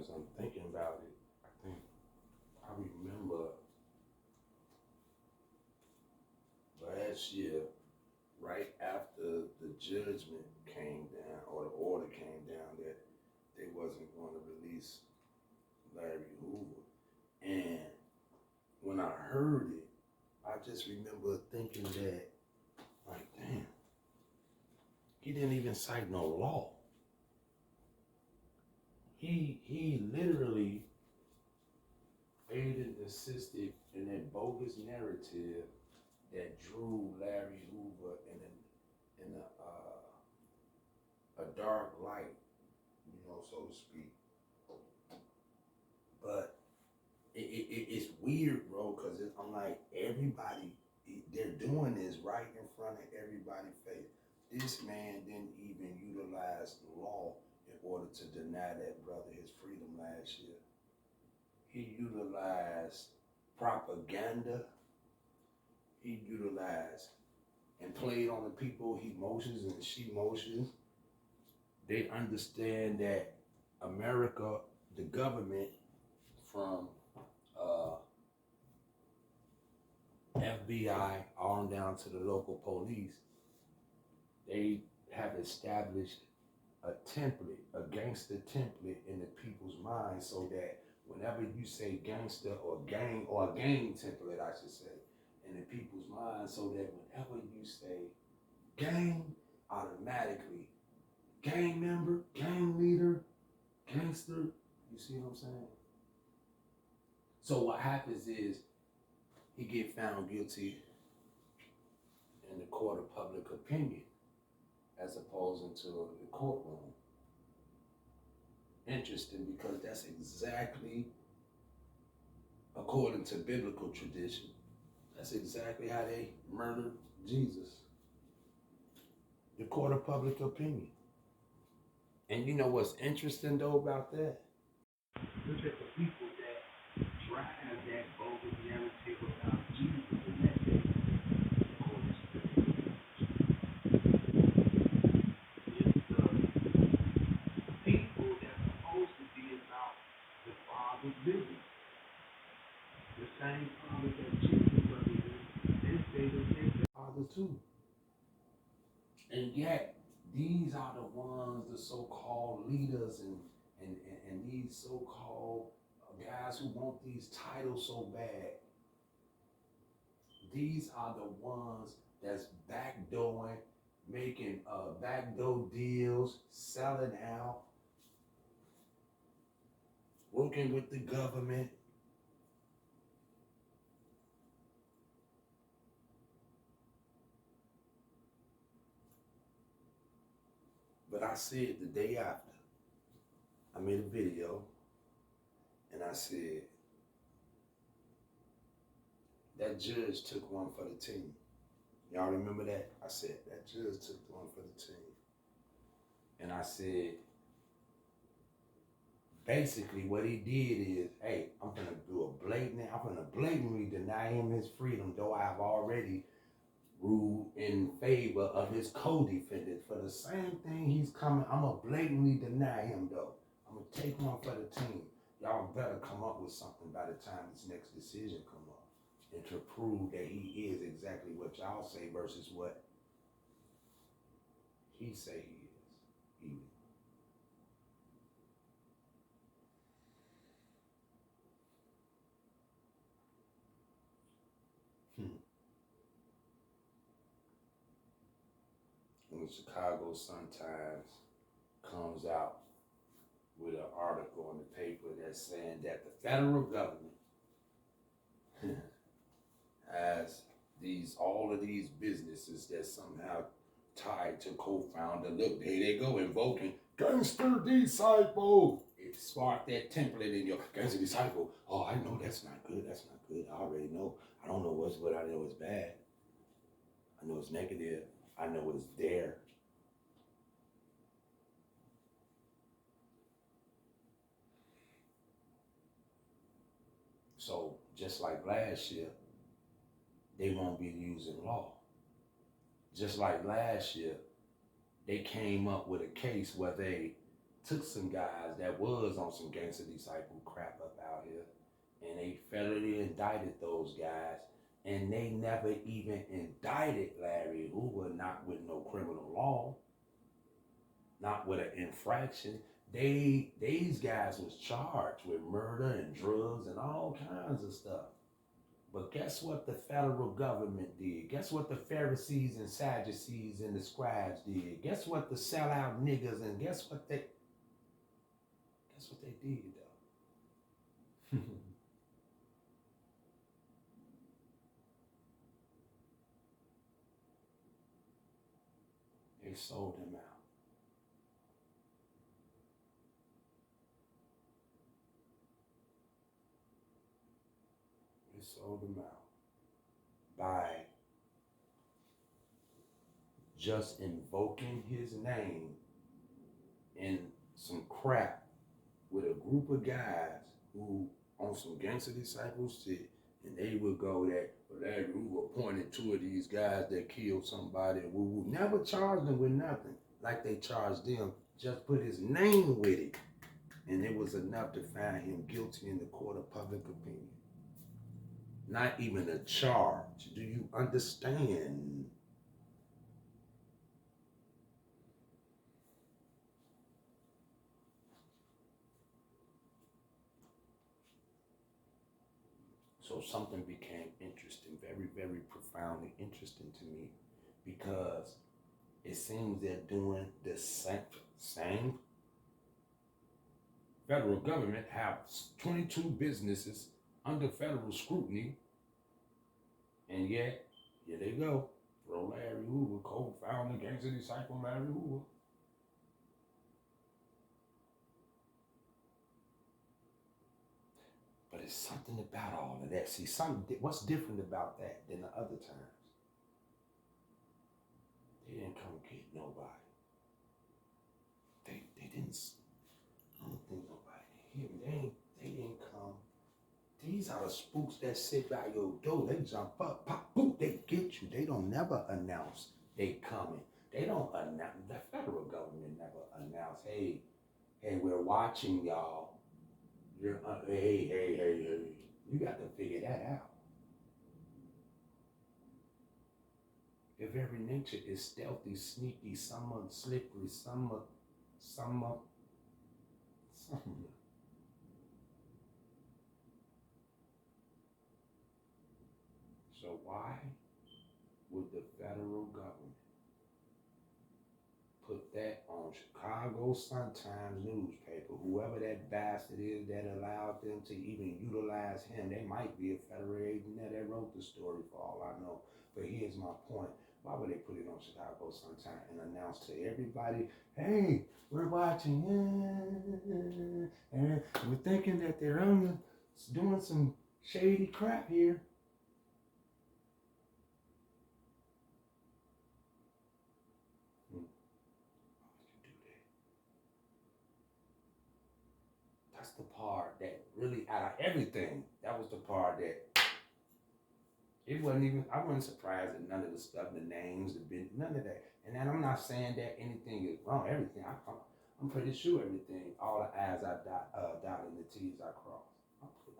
as I'm thinking about it, I remember last year, right after the judgment came down, or the order came down that they wasn't going to release Larry Hoover. And when I heard it, I just remember thinking that, like, damn, he didn't even cite no law. He literally aided and assisted in that bogus narrative that drew Larry Hoover in a dark light, so to speak. But it's weird, bro, because I'm like, everybody, they're doing this right in front of everybody's face. This man didn't even utilize law in order to deny that brother his freedom last year. He utilized propaganda. He utilized and played on the people's emotions and she emotions. They understand that America, the government, from FBI on down to the local police, they have established a template, a gangster template in the people's minds, so that whenever you say gangster or gang, or a gang template, I should say, in the people's minds, so that whenever you say gang, automatically gang member, gang leader, gangster, you see what I'm saying? So what happens is he get found guilty in the court of public opinion as opposed to the courtroom. Interesting, because that's exactly, according to biblical tradition, that's exactly how they murdered Jesus. The court of public opinion. And you know what's interesting though about that? Look at the people that drive that bogus narrative about Jesus in that day. It's the people that's supposed to be about the Father's business. The same Father that Jesus represents, they say that they're the Father too. And yet, these are the ones, the so-called leaders and these so-called guys who want these titles so bad. These are the ones that's backdooring, making backdoor deals, selling out, working with the government. But I said the day after, I made a video and I said, that judge took one for the team. Y'all remember that? I said, that judge took one for the team. And I said, basically what he did is, hey, I'm gonna blatantly deny him his freedom, though I've already ruled in favor of his co-defendant for the same thing he's coming. I'm gonna blatantly deny him though. I'm gonna take one for the team. Y'all better come up with something by the time this next decision come up, and to prove that he is exactly what y'all say versus what he say he is. Even. When the Chicago Sun-Times comes out with an article in the paper that's saying that the federal government has all of these businesses that somehow tied to co-founder. Look, there they go, invoking gangster disciple. It sparked that template in your gangster disciple. Oh, I know that's not good. That's not good. I already know. I don't know what's good. I know it's bad. I know it's negative. I know it's there. So just like last year, they won't be using law. Just like last year, they came up with a case where they took some guys that was on some gangster disciple crap up out here, and they federally indicted those guys, and they never even indicted Larry Hoover, not with no criminal law, not with an infraction. These guys was charged with murder and drugs and all kinds of stuff. But guess what the federal government did? Guess what the Pharisees and Sadducees and the scribes did? Guess what the sellout niggas and guess what they did though? They sold him out. They sold him out by just invoking his name in some crap with a group of guys who on some gangster disciples shit, and they would go that Larry Hoover pointed two of these guys that killed somebody and woo never charged them with nothing like they charged them, just put his name with it, and it was enough to find him guilty in the court of public opinion. Not even a charge. Do you understand? So something became interesting, very, very profoundly interesting to me, because it seems they're doing the same federal government have 22 businesses under federal scrutiny, and yet, here they go. Throw Larry Hoover, co-founder, gangster disciple Larry Hoover. But it's something about all of that. See, what's different about that than the other times? They didn't come get nobody. They didn't. I don't think nobody hear me. They didn't come. These are the spooks that sit by your door. They jump up, pop, boom, they get you. They don't never announce they coming. They don't announce. The federal government never announce, hey, we're watching y'all. You're hey. You got to figure that out. Their very nature is stealthy, sneaky, somewhat slippery, somewhat. So why would the federal government put that on Chicago Sun-Times newspaper? Whoever that bastard is that allowed them to even utilize him, they might be a federal agent that wrote the story for all I know. But here's my point. Why would they put it on Chicago Sun-Times and announce to everybody, hey, we're watching, and we're thinking that they're doing some shady crap here. That's the part that really, out of everything, that was the part that it wasn't even, I wasn't surprised at none of the stuff, the names, none of that. And then I'm not saying that anything is wrong, everything. I'm pretty sure everything, all the I's I dot and the T's I cross.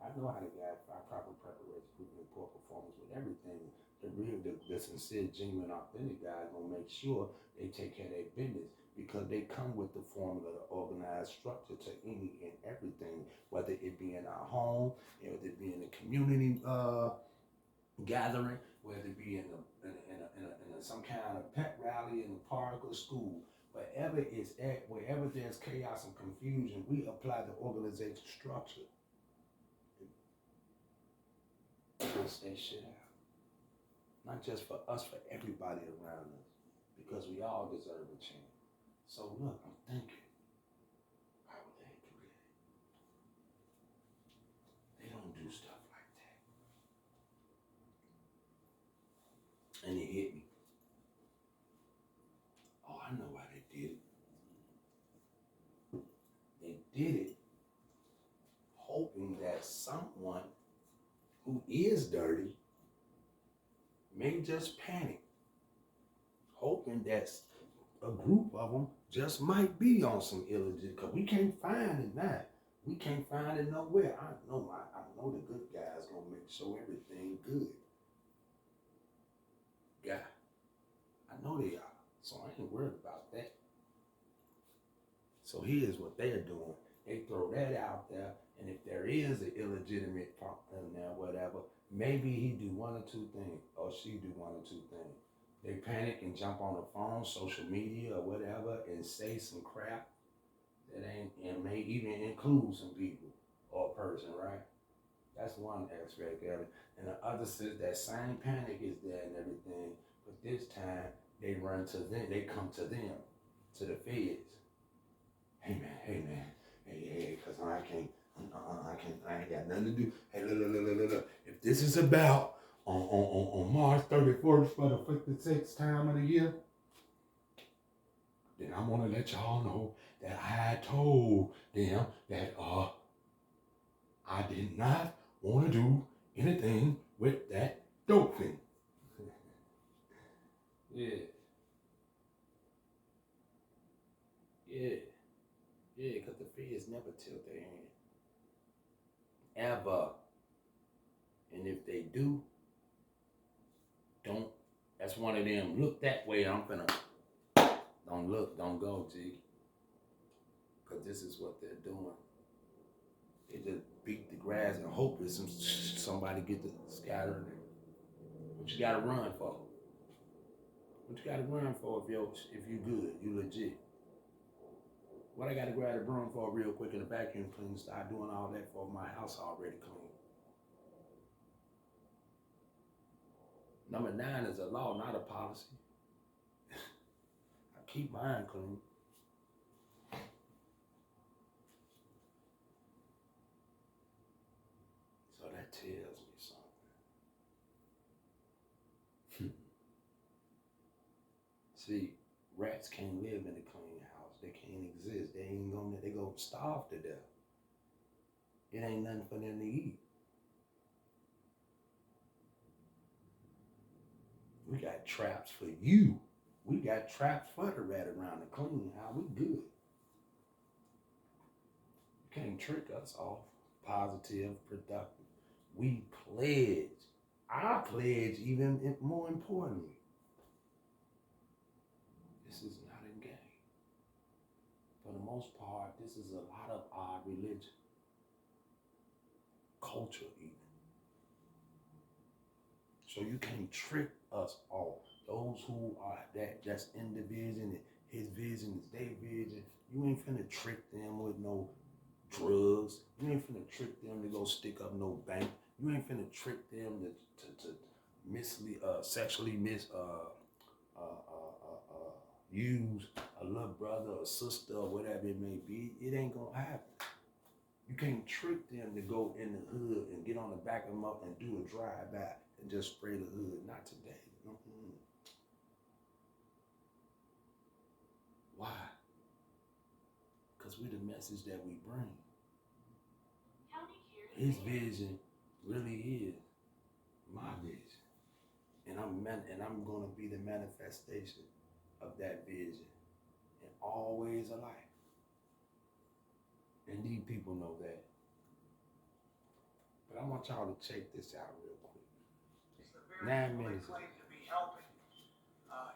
I know how to get proper preparation, proven and poor performance with everything. The sincere, genuine, authentic guys gonna make sure they take care of their business, because they come with the formula, the organized structure to any and everything, whether it be in our home, whether it be in the community gathering, whether it be in some kind of pet rally in the park or school, wherever it's at, wherever there's chaos and confusion, we apply the organization structure. Let's that shit out. Not just for us, for everybody around us, because we all deserve a chance. So look, I'm thinking, why would they do that? They don't do stuff like that. And it hit me. Oh, I know why they did it. They did it hoping that someone who is dirty may just panic, hoping that a group of them just might be on some illegit, because we can't find it now. We can't find it nowhere. I know the good guys gonna make sure everything good. Yeah, I know they are. So I ain't worried about that. So here's what they're doing. They throw that out there, and if there is an illegitimate partner in there, whatever, maybe he do one or two things, or she do one or two things. They panic and jump on the phone, social media, or whatever, and say some crap that ain't, and may even include some people or a person, right? That's one aspect of it. And the other says that same panic is there and everything, but this time they run to them, they come to them, to the feds. Hey man, hey, cause I ain't got nothing to do. Hey, look. If this is about on March 31st for the 56th time of the year, then I want to let y'all know that I told them that I did not want to do anything with that dope thing. Yeah, because the feds never tilt their hand. Ever. And if they do, don't, that's one of them, look that way, I'm finna, don't look, don't go, G. Because this is what they're doing. They just beat the grass and hope that somebody get the scatter in it. What you gotta run for? What you gotta run for if you good, you legit? What I gotta grab a broom for real quick in the vacuum clean, start doing all that for my house already clean. Number 9 is a law, not a policy. I keep mine clean. So that tells me something. See, rats can't live in a clean house. They can't exist. They go starve to death. It ain't nothing for them to eat. We got traps for you. We got traps for the rat around the clean house. We good. You can't trick us off. Positive, productive. We pledge. I pledge even more importantly. This is not a game. For the most part, this is a lot of our religion. Culture even. So you can't trick us off. Those who are that's in the vision, and his vision is their vision. You ain't finna trick them with no drugs. You ain't finna trick them to go stick up no bank. You ain't finna trick them to sexually use a little brother or sister or whatever it may be. It ain't gonna happen. You can't trick them to go in the hood and get on the back of them up and do a drive-by and just spray the hood. Not today. Mm-hmm. Why? Because we're the message that we bring. His vision really is my vision. And I'm gonna be the manifestation of that vision. And always alive. And these people know that. But I want y'all to check this out real quick. 9 minutes. Claim to be helping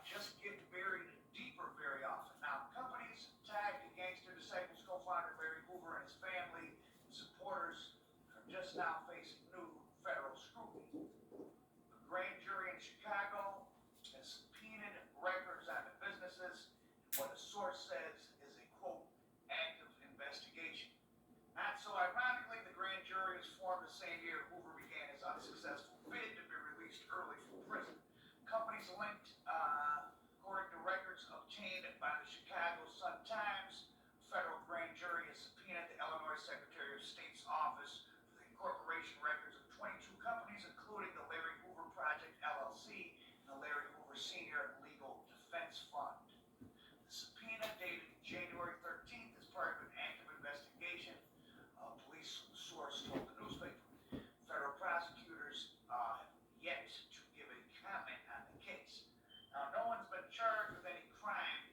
just get buried deeper very often. Now, companies tagged the gangster disciples co-founder Larry Hoover and his family and supporters are just now facing new federal scrutiny. The grand jury in Chicago has subpoenaed records on the businesses. What a source says is a quote active investigation. Not so ironically, the grand jury was formed the same year Hoover began his unsuccessful bid to be released early from prison. Companies linked, according to records obtained by the Chicago Sun-Times, federal grand jury has subpoenaed the Illinois Secretary of State's office for the incorporation records of 22 companies, including the Larry Hoover Project LLC and the Larry Hoover Senior Legal Defense Fund. The subpoena dated January 13th is part of an active investigation. Police source told the newspaper. Federal prosecutors have yet to give a comment on the case. Now, no one's been charged with any crime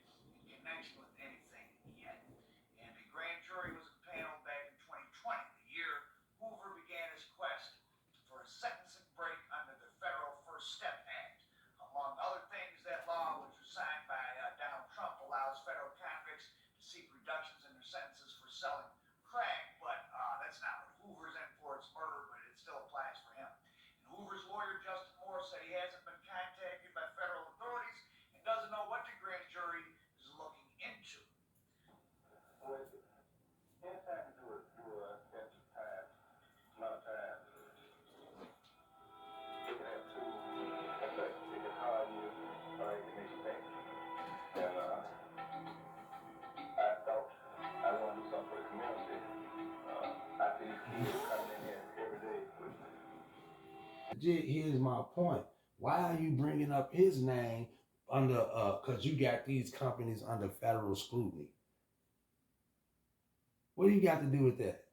Here's my point. Why are you bringing up his name under, because you got these companies under federal scrutiny? What do you got to do with that?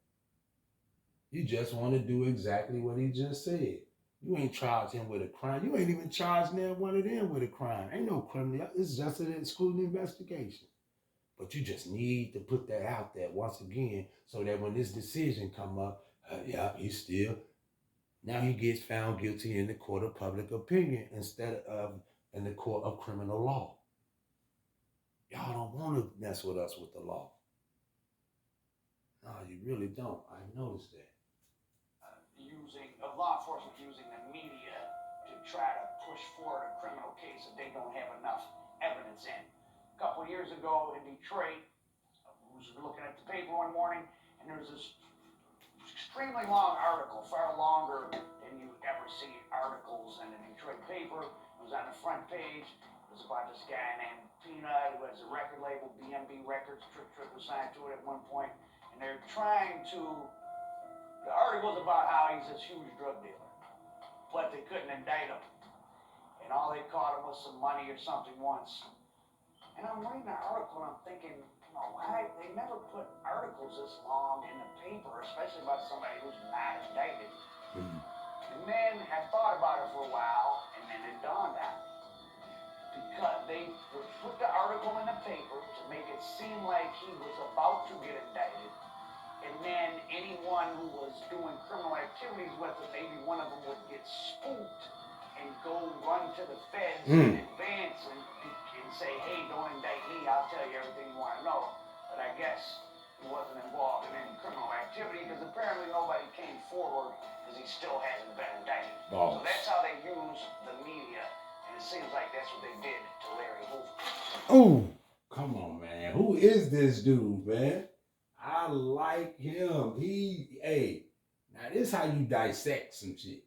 You just want to do exactly what he just said. You ain't charged him with a crime. You ain't even charged one of them with a crime. Ain't no criminal. It's just an scrutiny investigation. But you just need to put that out there once again so that when this decision come up, yeah, he's still, now he gets found guilty in the court of public opinion instead of in the court of criminal law. Y'all don't want to mess with us with the law. No, you really don't. I noticed that. Law enforcement using the media to try to push forward a criminal case that they don't have enough evidence in. A couple years ago in Detroit, I was looking at the paper one morning, and there was this extremely long article, far longer than you ever see articles in the Detroit paper. It was on the front page. It was about this guy named Peanut who has a record label, BMB Records. Trick was signed to it at one point, and they're trying to. The article was about how he's this huge drug dealer, but they couldn't indict him, and all they caught him was some money or something once. And I'm reading the article and I'm thinking, why they never put articles this long in the paper, especially about somebody who's not indicted. And then I thought about it for a while, and then it dawned on me. Because they would put the article in the paper to make it seem like he was about to get indicted. And then anyone who was doing criminal activities with it, maybe one of them would get spooked and go run to the feds in advance and say, hey, don't indict me, I'll tell you everything you want to know. But I guess he wasn't involved in any criminal activity because apparently nobody came forward because he still hasn't been indicted. So that's how they use the media, and it seems like that's what they did to Larry Hoover. Oh, come on, man. Who is this dude, man? I like him. Now this how you dissect some shit.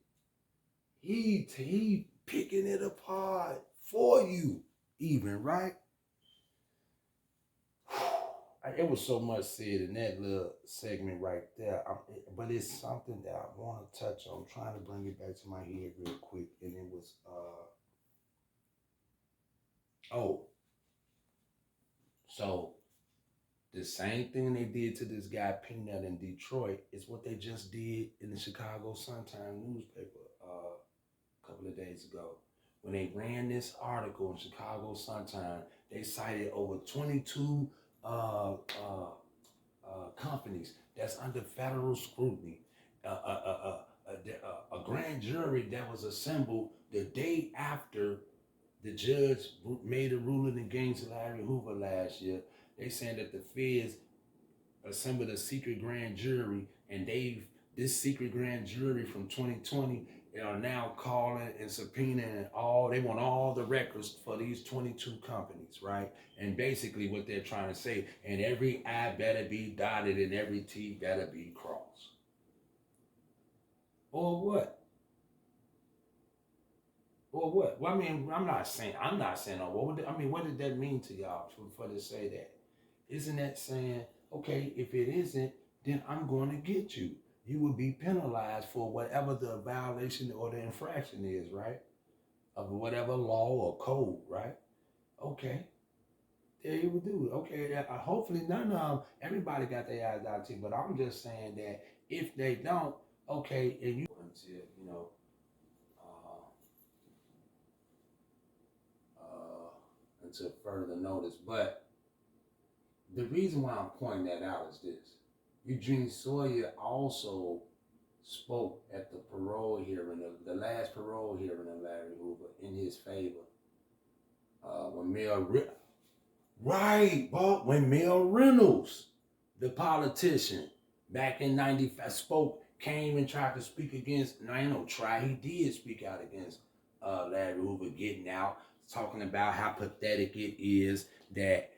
He picking it apart for you, even, right? It was so much said in that little segment right there, but it's something that I want to touch on. I'm trying to bring it back to my head real quick, and it was so the same thing they did to this guy Peanut in Detroit is what they just did in the Chicago Sun-Times newspaper a couple of days ago. When they ran this article in Chicago Sun-Times, they cited over 22 companies that's under federal scrutiny. A grand jury that was assembled the day after the judge made a ruling against Larry Hoover last year. They saying that the feds assembled a secret grand jury, and this secret grand jury from 2020 are now calling and subpoenaing they want all the records for these 22 companies, right? And basically what they're trying to say, and every I better be dotted and every T better be crossed. Or what? Well, I mean, I'm not saying, what did that mean to y'all for to say that? Isn't that saying, okay, if it isn't, then I'm going to get you. You will be penalized for whatever the violation or the infraction is, right? Of whatever law or code, right? Okay. There you would do it. Okay, hopefully none of them, everybody got their eyes out to, but I'm just saying that if they don't, okay, and you until further notice. But the reason why I'm pointing that out is this. Eugene Sawyer also spoke at the parole hearing, the last parole hearing of Larry Hoover in his favor. When Mel Reynolds, the politician, back in 95, came and tried to speak against, he did speak out against Larry Hoover getting out, talking about how pathetic it is that,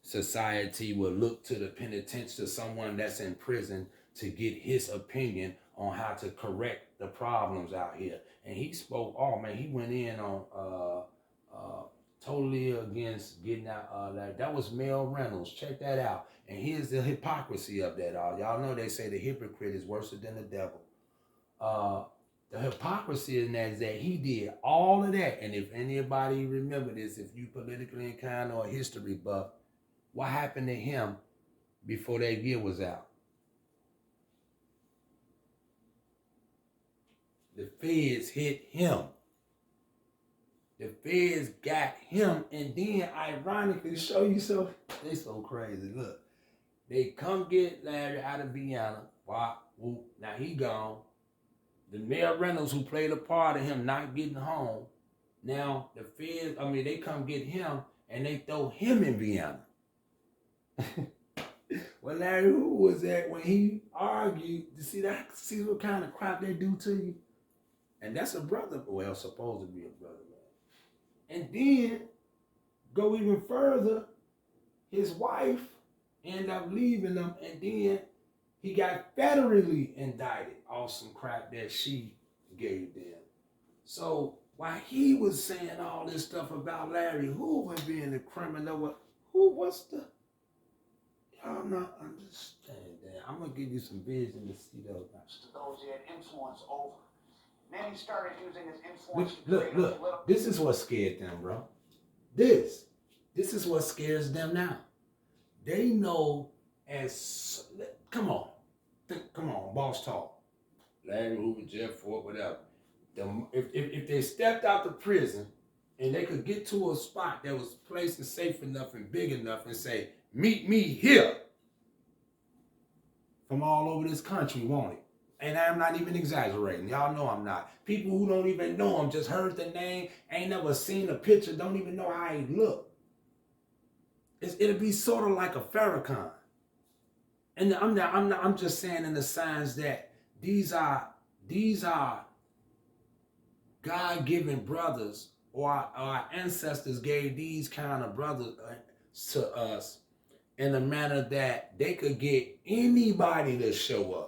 society will look to the penitentiary, to someone that's in prison, to get his opinion on how to correct the problems out here. And he spoke, he went in on totally against getting out. That was Mel Reynolds. Check that out. And here's the hypocrisy of that all. Y'all know they say the hypocrite is worse than the devil. The hypocrisy in that is that he did all of that. And if anybody remember this, if you politically inclined or a history buff, what happened to him before that year was out? The feds hit him. The feds got him, and then ironically, show you so they so crazy. Look, they come get Larry out of Vienna. Wop, whoop. Now he gone. The Mayor Reynolds, who played a part of him not getting home, now the feds, they come get him and they throw him in Vienna. Well, Larry, who was that when he argued? See what kind of crap they do to you? And that's a brother, well, supposed to be a brother, man. And then, go even further, his wife ended up leaving him, and then he got federally indicted off some crap that she gave them. So, while he was saying all this stuff about Larry Hoover being a criminal, y'all not understand that. I'm going to give you some vision to see those. Those he had influence over. Then he started using his influence to create Look. This is what scared them, bro. This is what scares them now. They know come on, boss talk. Larry Hoover, Jeff Ford, whatever. If they stepped out of prison and they could get to a spot that was placed and safe enough and big enough and say, meet me here, from all over this country, won't it? And I'm not even exaggerating. Y'all know I'm not. People who don't even know him, just heard the name, ain't never seen a picture, don't even know how he look. It'll be sort of like a Farrakhan. And I'm just saying in the signs that these are God-given brothers, or our ancestors gave these kind of brothers to us in a manner that they could get anybody to show up.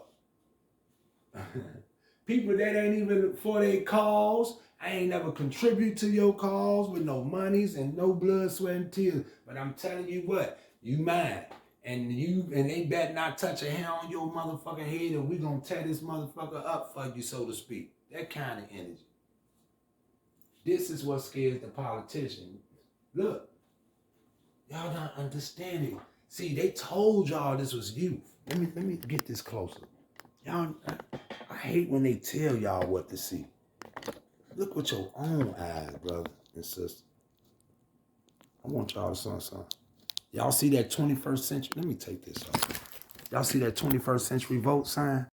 People that ain't even for their cause. I ain't never contribute to your cause with no monies and no blood, sweat, and tears. But I'm telling you what, you mine. And they better not touch a hair on your motherfucking head, and we gonna tear this motherfucker up for you, so to speak. That kind of energy. This is what scares the politician. Look, y'all not understanding. See, they told y'all this was youth. Let me get this closer. Y'all, I hate when they tell y'all what to see. Look with your own eyes, brother and sister. I want y'all to see something. Y'all see that 21st century? Let me take this off. Y'all see that 21st century vote sign?